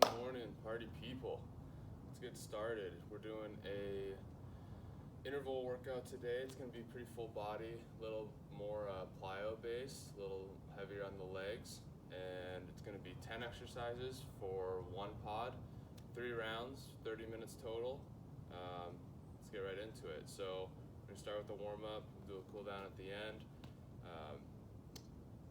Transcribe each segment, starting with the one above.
Good morning, party people. Let's get started. We're doing a interval workout today. It's going to be pretty full body, a little more plyo based, a little heavier on the legs, and it's going to be 10 exercises for one pod, 3 rounds, 30 minutes total. Let's get right into it. So we're going to start with the warm up, do a cool down at the end.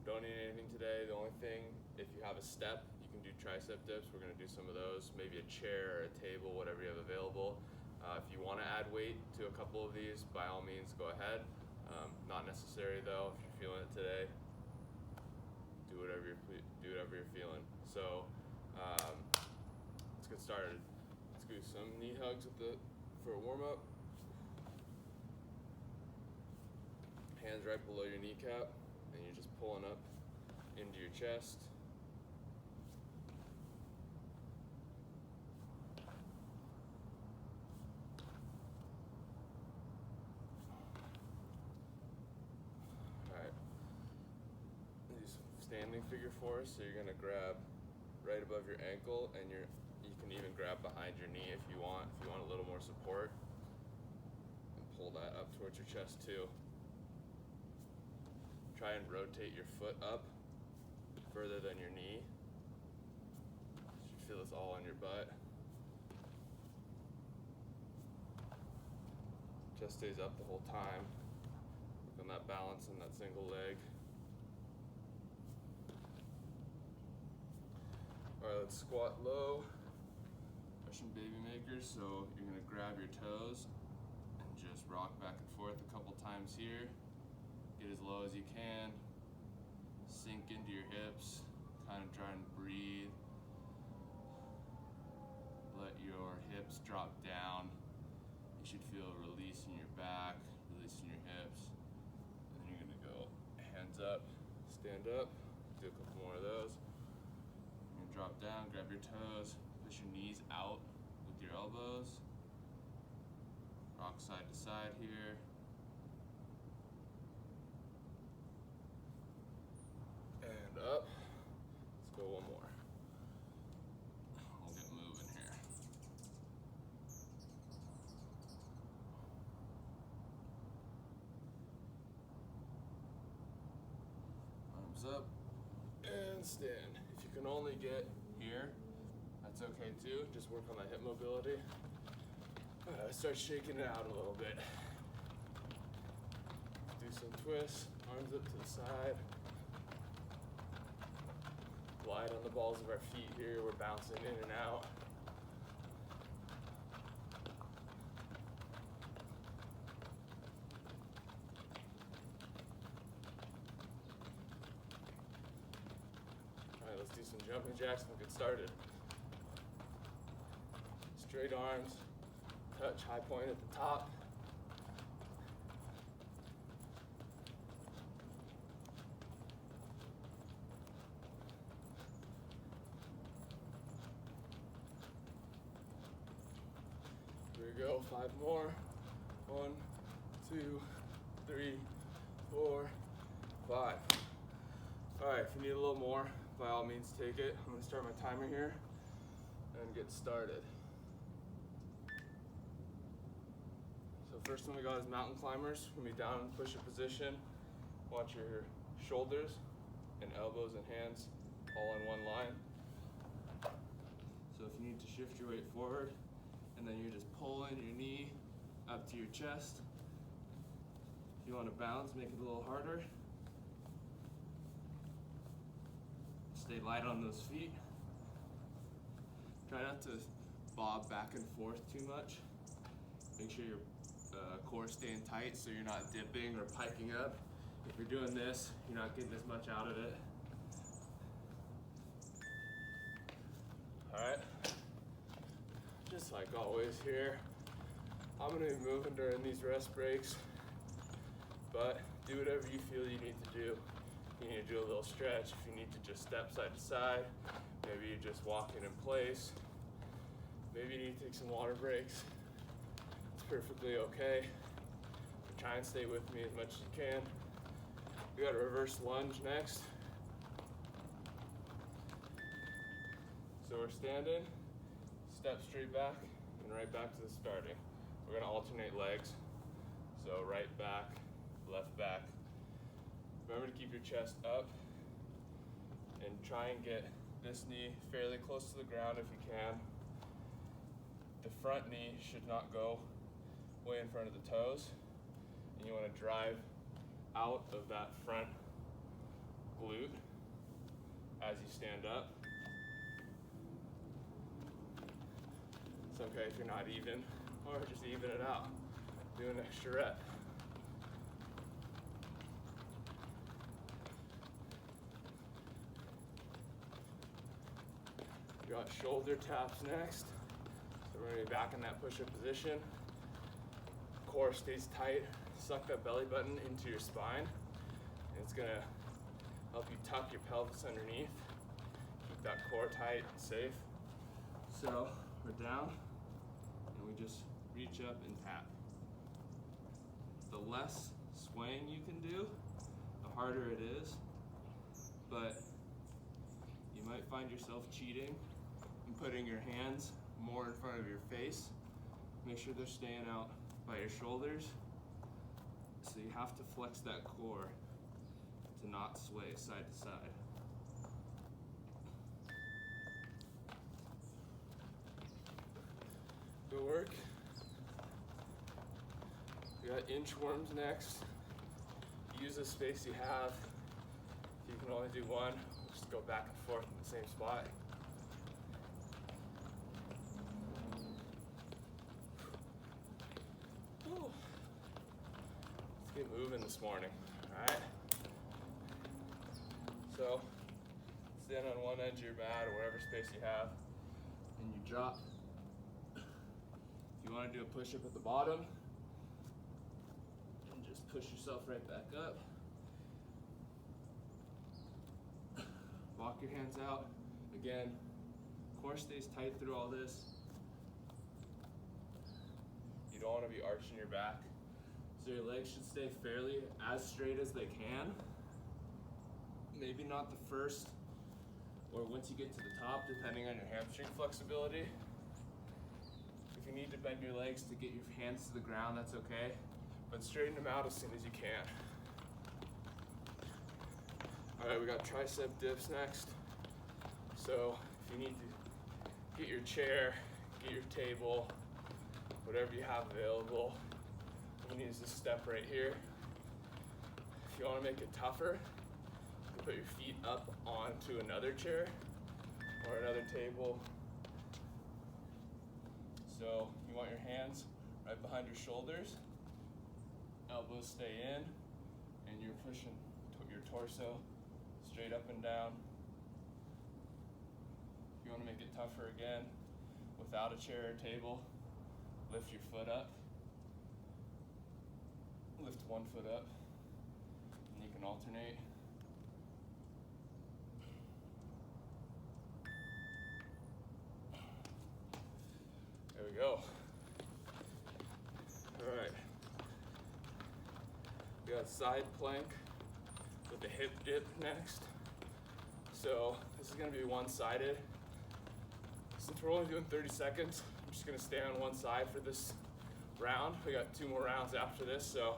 Don't need anything today. The only thing, if you have a step, you can do tricep dips. We're gonna do some of those, maybe a chair or a table, whatever you have available. If you wanna add weight to a couple of these, by all means, go ahead. Not necessary though, if you're feeling it today, do whatever you're feeling. So, let's get started. Let's do some knee hugs for a warm up. Hands right below your kneecap. And you're just pulling up into your chest. Alright. Do some standing figure fours. So you're gonna grab right above your ankle, and you can even grab behind your knee if you want a little more support. And pull that up towards your chest too. Try and rotate your foot up further than your knee. You should feel this all on your butt. Chest stays up the whole time. Work on that balance in that single leg. Alright, let's squat low. Russian baby makers. So you're gonna grab your toes and just rock back and forth a couple times here. Get as low as you can, sink into your hips, kind of try and breathe. Let your hips drop down. You should feel a release in your back, release in your hips. And then you're gonna go hands up, stand up, do a couple more of those. You're gonna drop down, grab your toes, push your knees out with your elbows. Rock side to side here. Up. Let's go one more. We'll get moving here. Arms up and stand. If you can only get here, that's okay too. Just work on that hip mobility. Start shaking it out a little bit. Do some twists, arms up to the side. Glide on the balls of our feet here. We're bouncing in and out. All right, let's do some jumping jacks and get started. Straight arms, touch high point at the top. Here we go, 5 more. 1, 2, 3, 4, 5. All right, if you need a little more, by all means take it. I'm gonna start my timer here and get started. So first one we got is mountain climbers. We're gonna be down in push-up position. Watch your shoulders and elbows and hands all in one line. So if you need to shift your weight forward, and then you're just pulling your knee up to your chest. If you want to bounce, make it a little harder. Stay light on those feet. Try not to bob back and forth too much. Make sure your core staying tight so you're not dipping or piking up. If you're doing this, you're not getting as much out of it. All right. Just like always here, I'm gonna be moving during these rest breaks, but do whatever you feel you need to do. You need to do a little stretch. If you need to just step side to side, maybe you're just walking in place. Maybe you need to take some water breaks. It's perfectly okay. Try and stay with me as much as you can. We got a reverse lunge next. So we're standing, step straight back, and right back to the starting. We're gonna alternate legs. So right back, left back. Remember to keep your chest up and try and get this knee fairly close to the ground if you can. The front knee should not go way in front of the toes. And you wanna drive out of that front glute as you stand up. It's okay if you're not even, or just even it out. Do an extra rep. We got shoulder taps next. So we're gonna be back in that push-up position. Core stays tight. Suck that belly button into your spine. And it's gonna help you tuck your pelvis underneath. Keep that core tight and safe. So we're down, and we just reach up and tap. The less swaying you can do, the harder it is, but you might find yourself cheating and putting your hands more in front of your face. Make sure they're staying out by your shoulders. So you have to flex that core to not sway side to side. Good work. We got inchworms next. Use the space you have. If you can only do one, just go back and forth in the same spot. Whew. Let's get moving this morning, all right? So, stand on one edge of your mat or whatever space you have, and you drop. If you want to do a push-up at the bottom, and just push yourself right back up. Walk your hands out. Again, core stays tight through all this. You don't want to be arching your back. So your legs should stay fairly as straight as they can. Maybe not the first, or once you get to the top, depending on your hamstring flexibility. If you need to bend your legs to get your hands to the ground, that's okay. But straighten them out as soon as you can. All right, we got tricep dips next. So if you need to get your chair, get your table, whatever you have available, I'm gonna use this step right here. If you wanna make it tougher, you can put your feet up onto another chair or another table. So you want your hands right behind your shoulders, elbows stay in, and you're pushing your torso straight up and down. If you want to make it tougher again, without a chair or table, lift your foot up. Lift one foot up, and you can alternate. There we go. All right. We got side plank with the hip dip next. So this is gonna be one-sided. Since we're only doing 30 seconds, I'm just gonna stay on one side for this round. We got 2 more rounds after this, so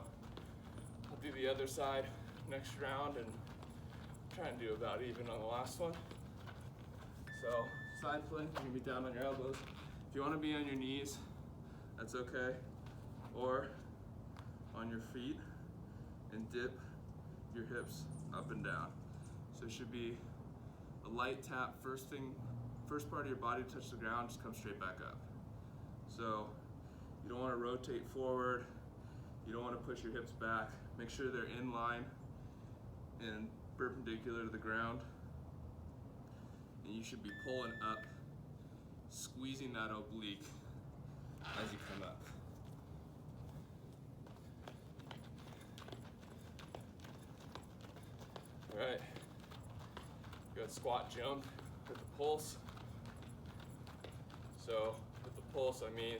I'll do the other side next round and try and do about even on the last one. So side plank, you're gonna be down on your elbows. If you wanna be on your knees, that's okay. Or on your feet and dip your hips up and down. So it should be a light tap, first part of your body to touch the ground, just come straight back up. So you don't want to rotate forward, you don't want to push your hips back. Make sure they're in line and perpendicular to the ground. And you should be pulling up, squeezing that oblique as you come up. All right, good squat jump with the pulse. So with the pulse, I mean,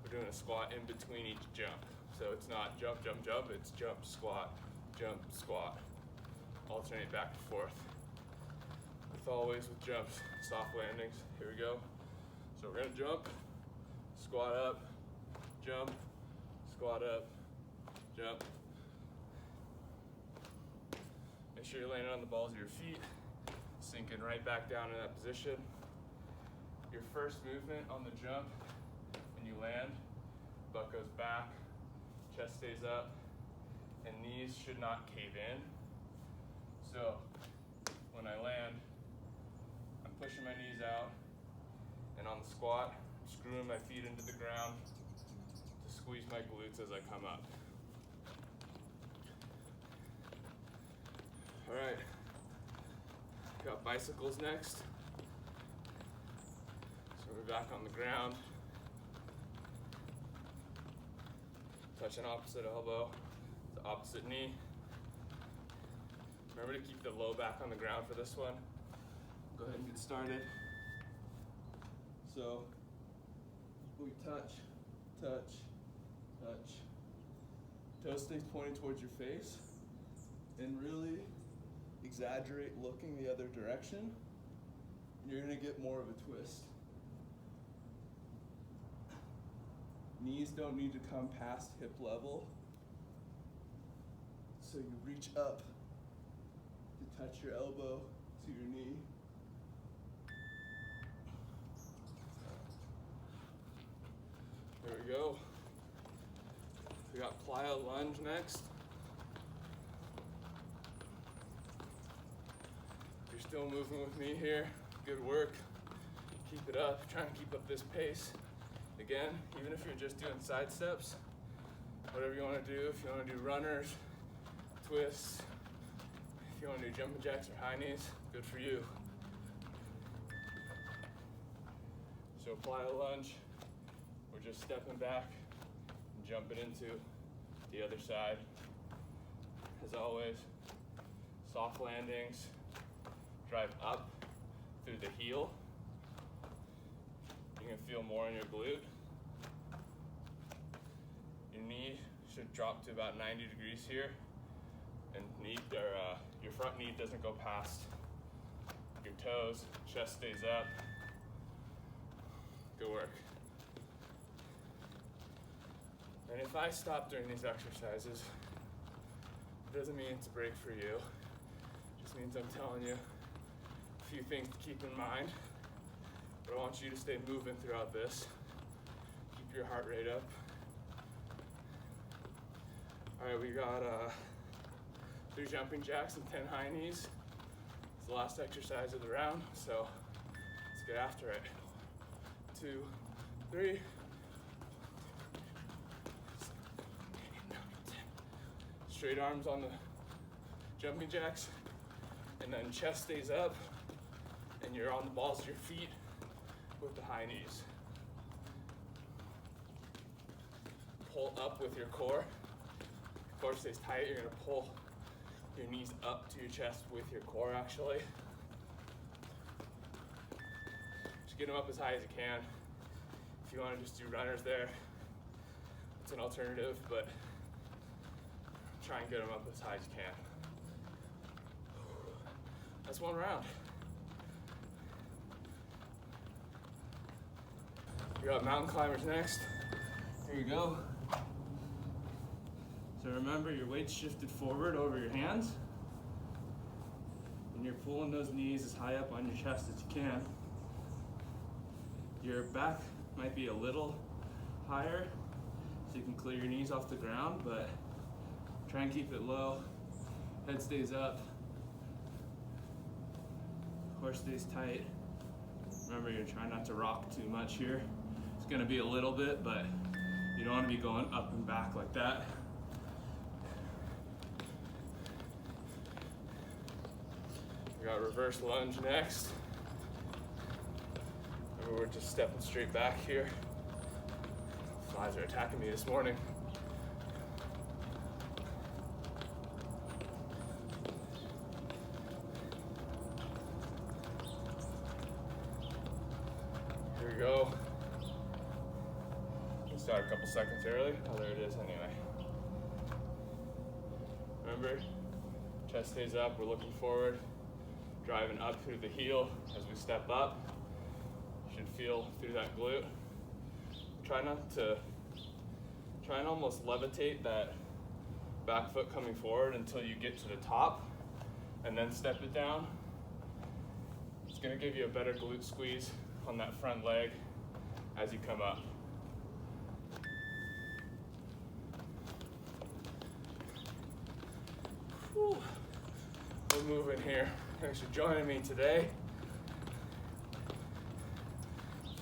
we're doing a squat in between each jump. So it's not jump, jump, jump, it's jump, squat, alternate back and forth with always with jumps, soft landings. Here we go. So we're gonna jump, squat up, jump, squat up, jump. Make sure you're landing on the balls of your feet, sinking right back down in that position. Your first movement on the jump, when you land, butt goes back, chest stays up, and knees should not cave in. So when I land, I'm pushing my knees out, and on the squat, I'm screwing my feet into the ground to squeeze my glutes as I come up. All right, got bicycles next. So we're back on the ground. Touch an opposite elbow, the opposite knee. Remember to keep the low back on the ground for this one. Go ahead and get started. So we touch, touch, touch. Toe stays pointed towards your face, and really exaggerate looking the other direction. You're gonna get more of a twist. Knees don't need to come past hip level. So you reach up to touch your elbow to your knee. There we go. We got plyo lunge next. You're still moving with me here. Good work. Keep it up. Try and keep up this pace. Again, even if you're just doing side steps, whatever you want to do. If you want to do runners, twists, if you want to do jumping jacks or high knees, good for you. So plyo lunge, we're just stepping back and jumping into the other side. As always, soft landings, drive up through the heel. You can feel more in your glute. Your knee should drop to about 90 degrees here, and your front knee doesn't go past your toes. Chest stays up. Good work. And if I stop during these exercises, it doesn't mean it's a break for you. It just means I'm telling you a few things to keep in mind. But I want you to stay moving throughout this. Keep your heart rate up. All right, we got 3 jumping jacks and 10 high knees. It's the last exercise of the round, so let's get after it. 1, 2, 3. Straight arms on the jumping jacks, and then chest stays up, and you're on the balls of your feet with the high knees. Pull up with your core. Core stays tight. You're gonna pull your knees up to your chest with your core, actually. Just get them up as high as you can. If you wanna just do runners there, it's an alternative, but try and get them up as high as you can. That's one round. We got mountain climbers next. Here you go. So remember, your weight's shifted forward over your hands, and you're pulling those knees as high up on your chest as you can. Your back might be a little higher, so you can clear your knees off the ground, but try and keep it low. Head stays up. Core stays tight. Remember, you're trying not to rock too much here. It's gonna be a little bit, but you don't wanna be going up and back like that. We got reverse lunge next. Remember, we're just stepping straight back here. Flies are attacking me this morning. Here we go. We'll start a couple seconds early. Oh, there it is anyway. Remember, chest stays up, we're looking forward. driving up through the heel as we step up. You should feel through that glute. Try and almost levitate that back foot coming forward until you get to the top, and then step it down. It's gonna give you a better glute squeeze on that front leg as you come up. Whew. We're moving here. Thanks for joining me today.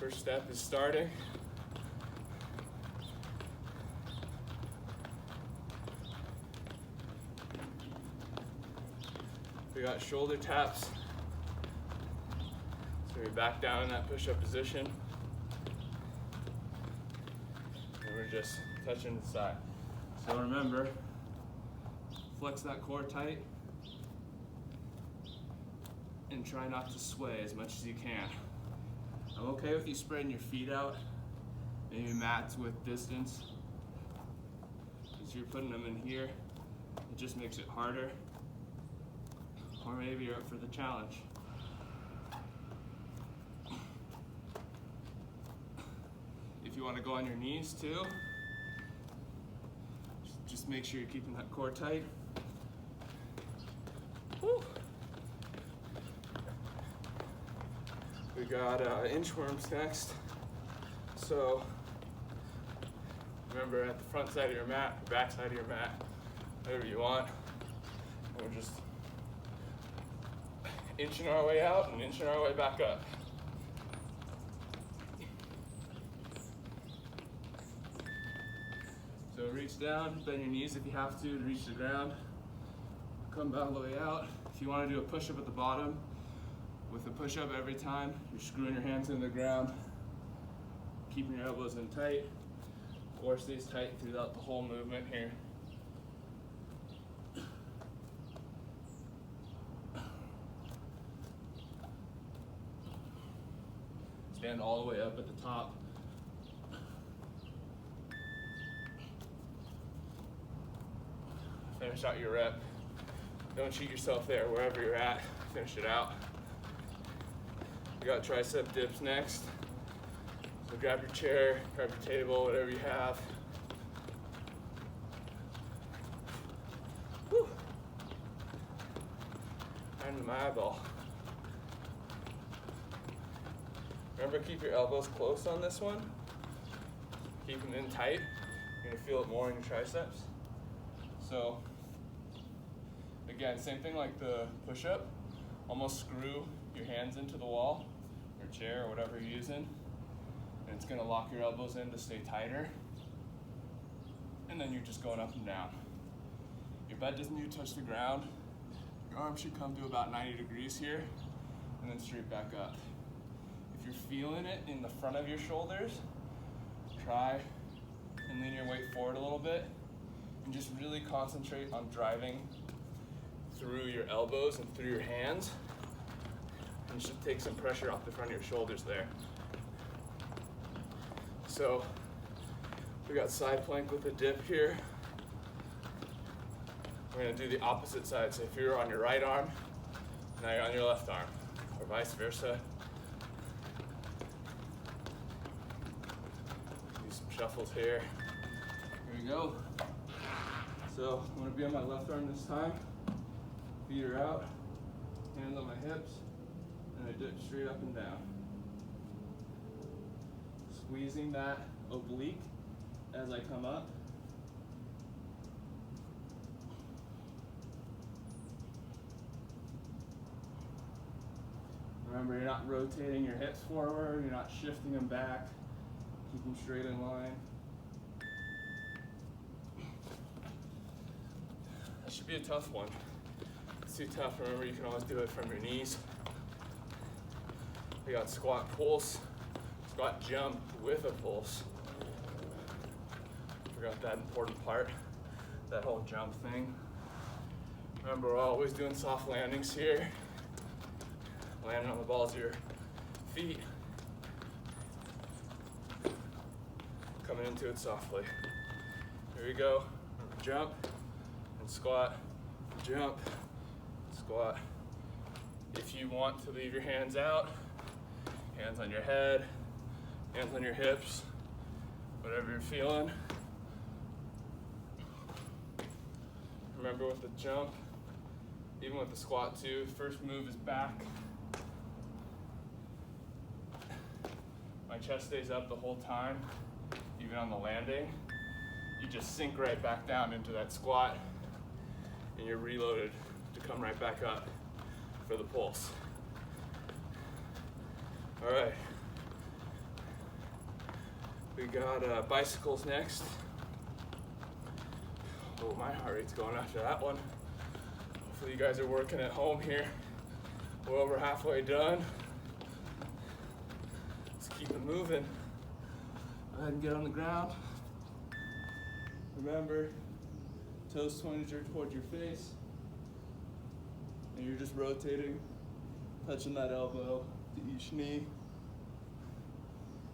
First step is starting. We got shoulder taps. So we back down in that push-up position. And we're just touching the side. So remember, flex that core tight and try not to sway as much as you can. I'm okay with you spreading your feet out, maybe mats with distance. Because you're putting them in here, it just makes it harder. Or maybe you're up for the challenge. If you want to go on your knees too, just make sure you're keeping that core tight. Woo. We got inchworms next. So remember, at the front side of your mat, back side of your mat, whatever you want. And we're just inching our way out and inching our way back up. So reach down, bend your knees if you have to reach the ground. Come all the way out. If you want to do a push-up at the bottom, with a push-up every time, you're screwing your hands into the ground, keeping your elbows in tight. Core stays tight throughout the whole movement here. Stand all the way up at the top. Finish out your rep. Don't cheat yourself there, wherever you're at, finish it out. We got tricep dips next. So grab your chair, grab your table, whatever you have. Whew. Right into my eyeball. Remember, keep your elbows close on this one. Keep them in tight. You're gonna feel it more in your triceps. So, again, same thing like the push-up. Almost screw your hands into the wall, or chair, or whatever you're using. And it's gonna lock your elbows in to stay tighter. And then you're just going up and down. Your butt doesn't need to touch the ground. Your arms should come to about 90 degrees here, and then straight back up. If you're feeling it in the front of your shoulders, try and lean your weight forward a little bit and just really concentrate on driving through your elbows and through your hands. And you should take some pressure off the front of your shoulders there. So we got side plank with a dip here. We're gonna do the opposite side. So if you're on your right arm, now you're on your left arm, or vice versa. Shuffles here. Here we go. So I'm gonna be on my left arm this time. Feet are out, hands on my hips, and I dip straight up and down. Squeezing that oblique as I come up. Remember, you're not rotating your hips forward, you're not shifting them back. Keep them straight in line. That should be a tough one. It's too tough. Remember, you can always do it from your knees. We got squat pulse, squat jump with a pulse. Forgot that important part, that whole jump thing. Remember, we're always doing soft landings here. Landing on the balls of your feet. Coming into it softly. Here we go. Jump and squat, jump, squat. If you want to leave your hands out, hands on your head, hands on your hips, whatever you're feeling. Remember with the jump, even with the squat too, first move is back. My chest stays up the whole time, even on the landing. You just sink right back down into that squat and you're reloaded to come right back up for the pulse. All right. We got bicycles next. Oh, my heart rate's going after that one. Hopefully you guys are working at home here. We're over halfway done. Let's keep it moving. Go ahead and get on the ground. Remember, toes pointed towards your face. And you're just rotating, touching that elbow to each knee.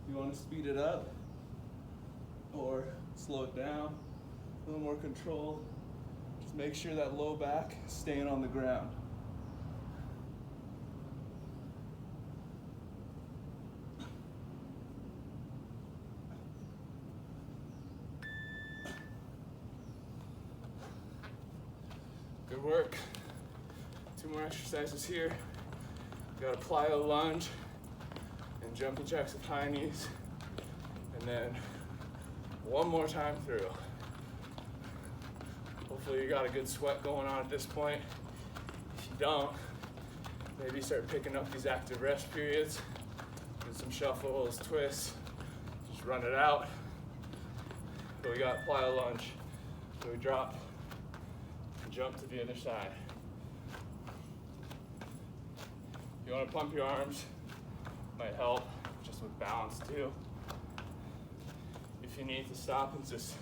You want to speed it up or slow it down, a little more control. Just make sure that low back is staying on the ground. Good work. 2 more exercises here. You got a plyo lunge and jumping jacks with high knees. And then 1 more time through. Hopefully you got a good sweat going on at this point. If you don't, maybe start picking up these active rest periods. Do some shuffles, twists, just run it out. So we got plyo lunge. So we drop and jump to the other side. You want to pump your arms, might help just with balance too. If you need to stop and just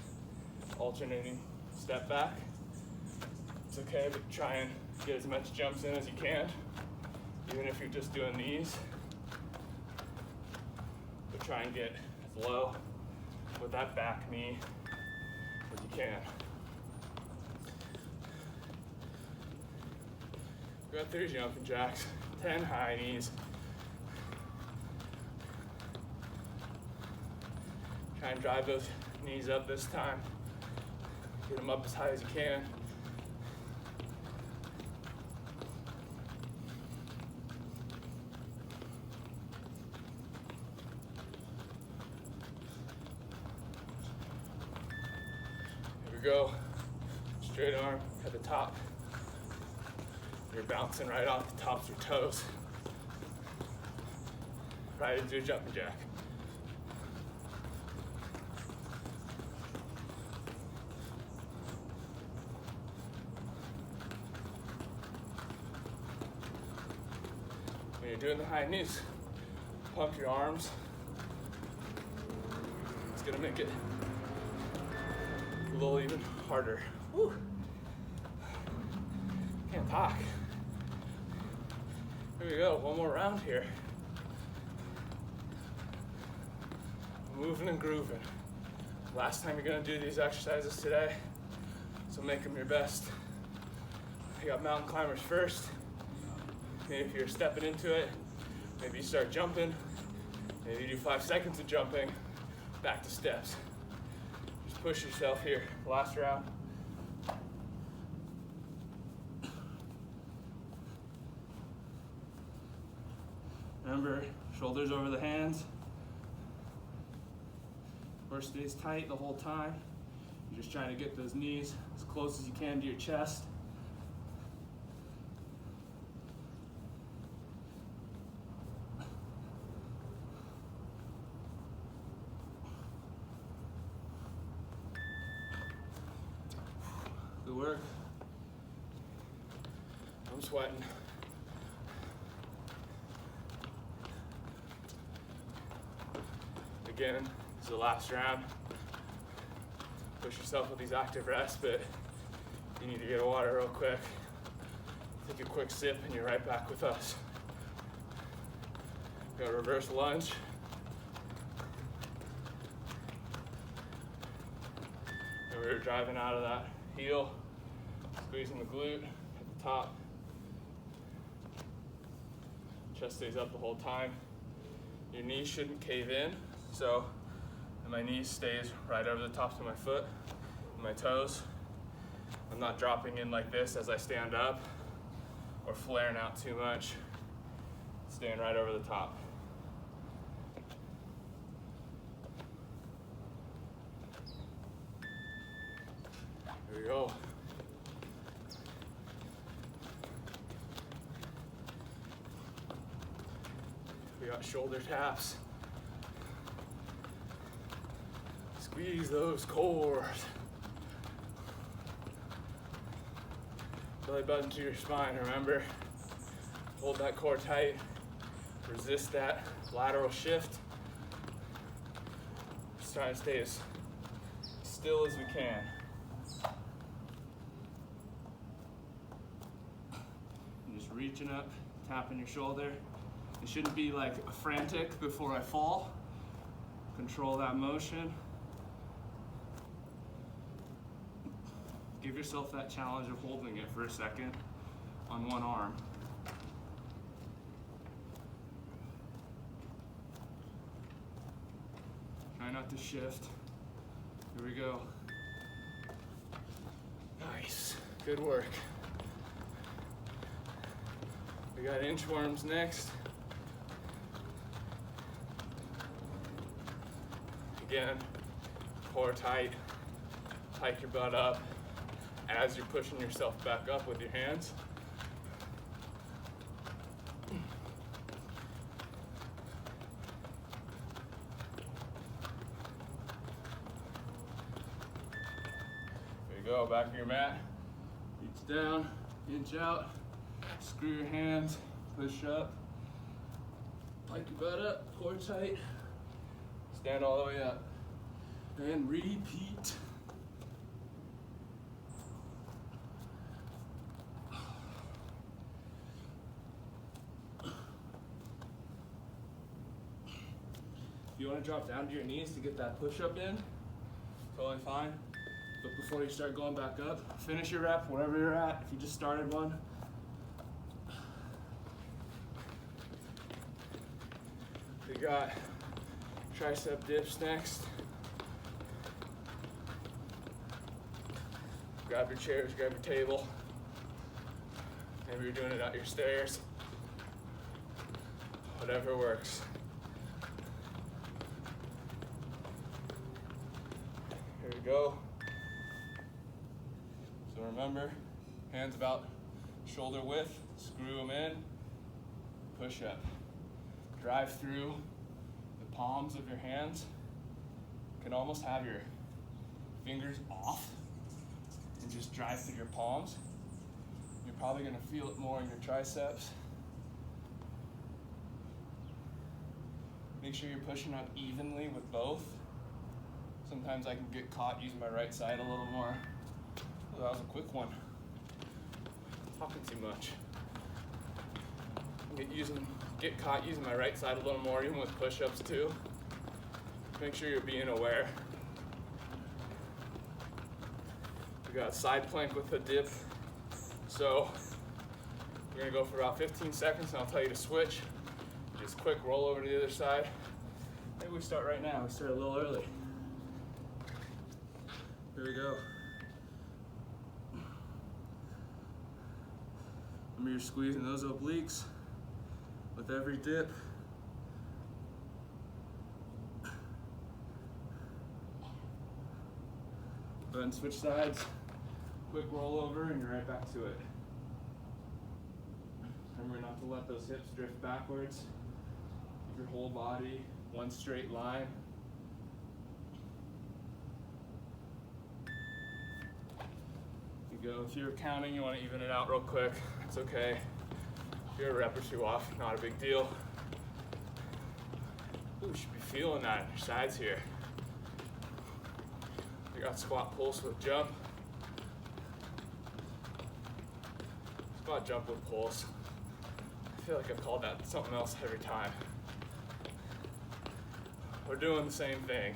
alternating step back, it's okay, but try and get as much jumps in as you can, even if you're just doing these. But try and get as low with that back knee as you can. We got 3 jumping jacks, 10 high knees. Try and drive those knees up this time. Get them up as high as you can. Here we go. Straight arm at the top. You're bouncing right off the tops of your toes. Right into a jumping jack. When you're doing the high knees, pump your arms. It's gonna make it a little even harder. Woo. Can't talk. Here we go, 1 more round here. Moving and grooving. Last time you're gonna do these exercises today, so make them your best. You got mountain climbers first. Maybe if you're stepping into it, maybe you start jumping. Maybe you do 5 seconds of jumping, back to steps. Just push yourself here. Last round. Remember, shoulders over the hands. Core stays tight the whole time. You're just trying to get those knees as close as you can to your chest. Good work. I'm sweating. Again, this is the last round. Push yourself with these active rests, but you need to get water real quick. Take a quick sip and you're right back with us. Got a reverse lunge. And we were driving out of that heel, squeezing the glute at the top. Chest stays up the whole time. Your knees shouldn't cave in, so my knee stays right over the tops of my foot, my toes. I'm not dropping in like this as I stand up or flaring out too much. Staying right over the top. There we go. We got shoulder taps. Squeeze those cores. Belly button to your spine, remember? Hold that core tight. Resist that lateral shift. Just try to stay as still as we can. And just reaching up, tapping your shoulder. It shouldn't be like frantic before I fall. Control that motion. Give yourself that challenge of holding it for a second on one arm. Try not to shift. Here we go. Nice, good work. We got inchworms next. Again, core tight, hike your butt up as you're pushing yourself back up with your hands. There you go, back of your mat. Reach down, inch out, screw your hands, push up, hike your butt up, core tight, stand all the way up, and repeat. If you want to drop down to your knees to get that push-up in, totally fine. But before you start going back up, finish your rep wherever you're at. If you just started one. We got tricep dips next. Grab your chairs, grab your table. Maybe you're doing it out your stairs. Whatever works. Here we go. So remember, hands about shoulder width, screw them in, push up. Drive through the palms of your hands. You can almost have your fingers off and just drive through your palms. You're probably gonna feel it more in your triceps. Make sure you're pushing up evenly with both. Sometimes I can get caught using my right side a little more. Oh, that was a quick one. Talking too much. Get caught using my right side a little more, even with push-ups too. Make sure you're being aware. We got side plank with a dip. So we're gonna go for about 15 seconds and I'll tell you to switch. Just quick roll over to the other side. Maybe we start right now. We start a little early. Here we go. Remember, you're squeezing those obliques with every dip. Go ahead and switch sides. Quick roll over and you're right back to it. Remember not to let those hips drift backwards. Keep your whole body one straight line. You go. If you're counting, you want to even it out real quick. It's okay. If you're a rep or two off, not a big deal. Ooh, you should be feeling that in your sides here. We got squat pulse with jump. Squat jump with pulse. I feel like I've called that something else every time. We're doing the same thing.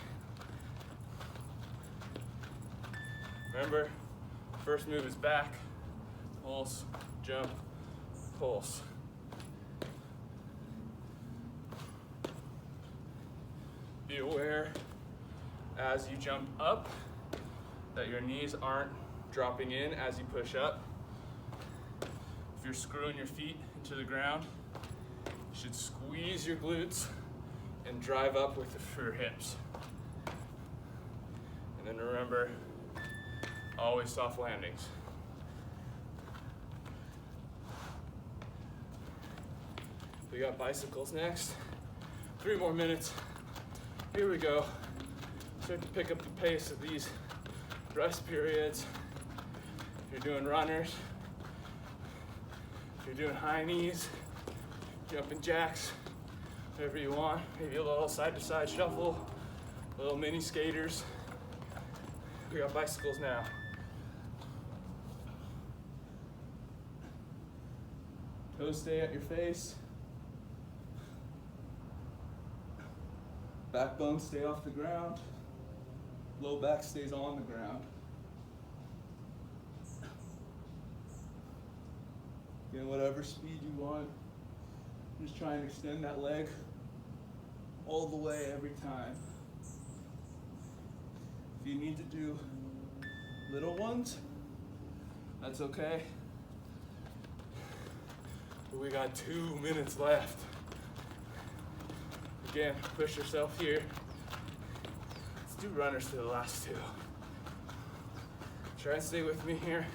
Remember, first move is back, pulse, jump, pulse. Be aware as you jump up that your knees aren't dropping in as you push up. If you're screwing your feet into the ground, you should squeeze your glutes and drive up with your hips. And then remember, always soft landings. We got bicycles next. 3 more minutes. Here we go. Start to pick up the pace of these rest periods. If you're doing runners, if you're doing high knees, jumping jacks, whatever you want. Maybe a little side to side shuffle, little mini skaters. We got bicycles now. Toes stay at your face. Backbone stay off the ground. Low back stays on the ground. Get whatever speed you want. Just try and extend that leg all the way every time. If you need to do little ones, that's okay. But we got 2 minutes left. Again, push yourself here. Let's do runners to the last 2. Try and stay with me here.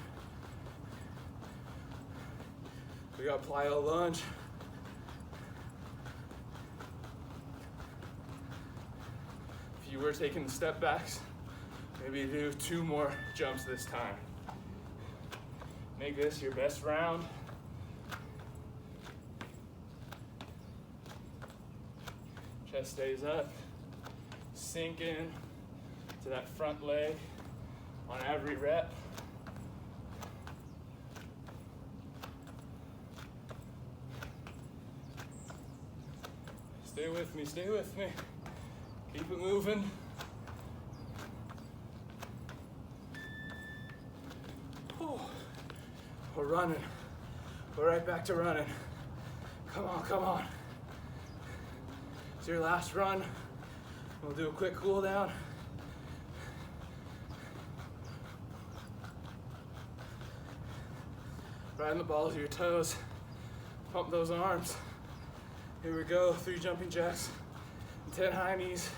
We got plyo lunge. If you were taking the step backs, maybe do 2 more jumps this time. Make this your best round. Chest stays up. Sink in to that front leg on every rep. Stay with me, stay with me. Keep it moving. Whew. We're running. We're right back to running. Come on, come on. It's your last run. We'll do a quick cool down. Right in the balls of your toes. Pump those arms. Here we go, 3 jumping jacks, 10 high knees.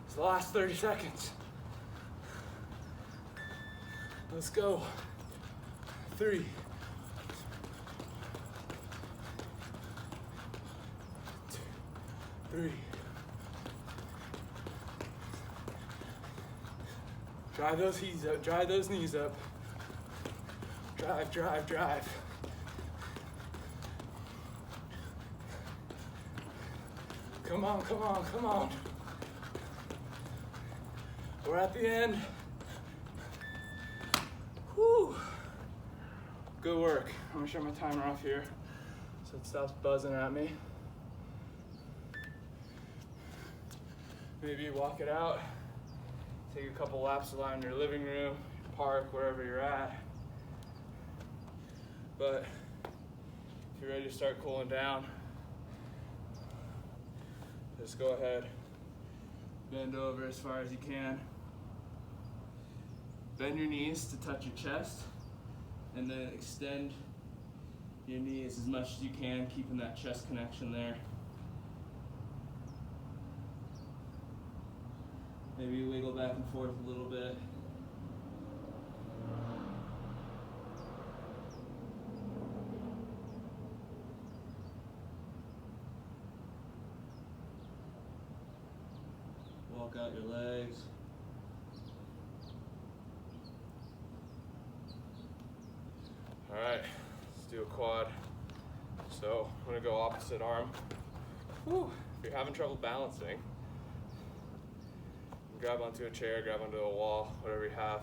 It's the last 30 seconds. Let's go. 3, 2, 3. Drive those knees up, drive those knees up. Drive, drive, drive. Come on, come on, come on. We're at the end. Whew. Good work. I'm gonna shut my timer off here so it stops buzzing at me. Maybe walk it out. Take a couple laps around your living room, park, wherever you're at. But if you're ready to start cooling down, just go ahead, bend over as far as you can. Bend your knees to touch your chest, and then extend your knees as much as you can, keeping that chest connection there. Maybe wiggle back and forth a little bit. Walk out your legs. All right, let's do a quad. So I'm gonna go opposite arm. Whew. If you're having trouble balancing, grab onto a chair, grab onto a wall, whatever you have.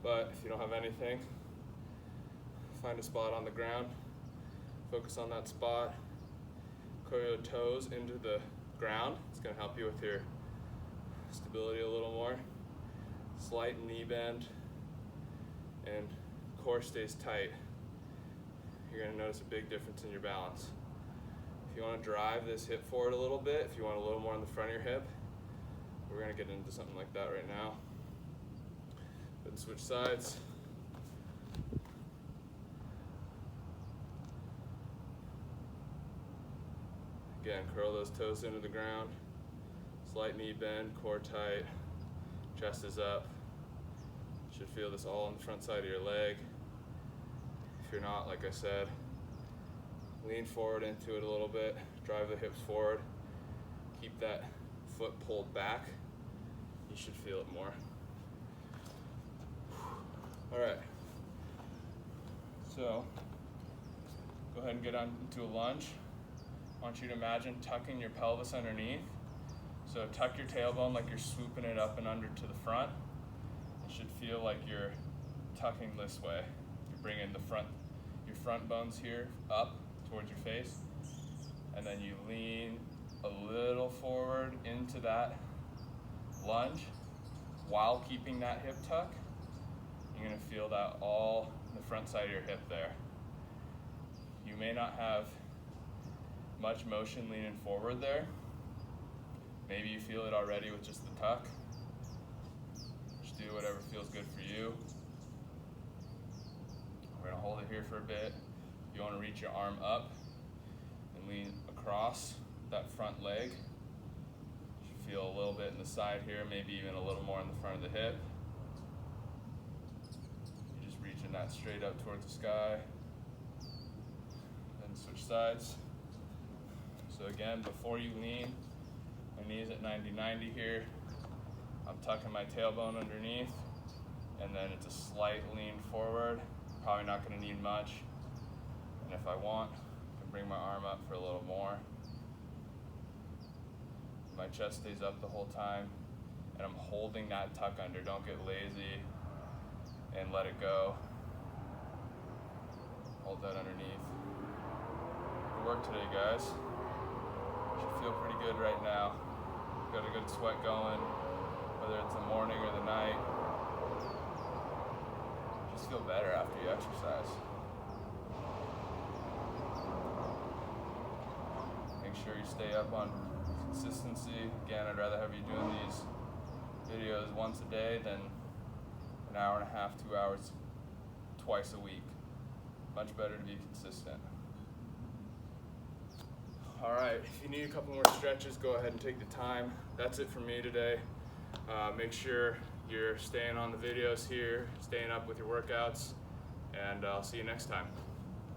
But if you don't have anything, find a spot on the ground, focus on that spot, curl your toes into the ground. It's gonna help you with your stability a little more. Slight knee bend, and core stays tight. You're gonna notice a big difference in your balance. If you want to drive this hip forward a little bit, if you want a little more on the front of your hip, we're going to get into something like that right now. Then switch sides. Again, curl those toes into the ground. Slight knee bend, core tight, chest is up. Should feel this all on the front side of your leg. If you're not, like I said, lean forward into it a little bit, drive the hips forward, keep that foot pulled back. You should feel it more. All right, so go ahead and get on into a lunge. I want you to imagine tucking your pelvis underneath. So tuck your tailbone like you're swooping it up and under to the front. It should feel like you're tucking this way. You're bringing your front bones here up towards your face, and then you lean a little forward into that lunge while keeping that hip tuck. You're gonna feel that all in the front side of your hip there. You may not have much motion leaning forward there. Maybe you feel it already with just the tuck. Just do whatever feels good for you. We're gonna hold it here for a bit. You wanna reach your arm up and lean across that front leg. You should feel a little bit in the side here, maybe even a little more in the front of the hip. You're just reaching that straight up towards the sky. Then switch sides. So again, before you lean, my knees at 90-90 here. I'm tucking my tailbone underneath, and then it's a slight lean forward. Probably not gonna need much. And if I want, I can bring my arm up for a little more. My chest stays up the whole time, and I'm holding that tuck under. Don't get lazy and let it go. Hold that underneath. Good work today, guys. Should feel pretty good right now. Got a good sweat going, whether it's the morning or the night. Just feel better after you exercise. Make sure you stay up on consistency. Again, I'd rather have you doing these videos once a day than an hour and a half, 2 hours twice a week. Much better to be consistent. All right, if you need a couple more stretches, go ahead and take the time. That's it for me today. Make sure you're staying on the videos here, staying up with your workouts, and I'll see you next time.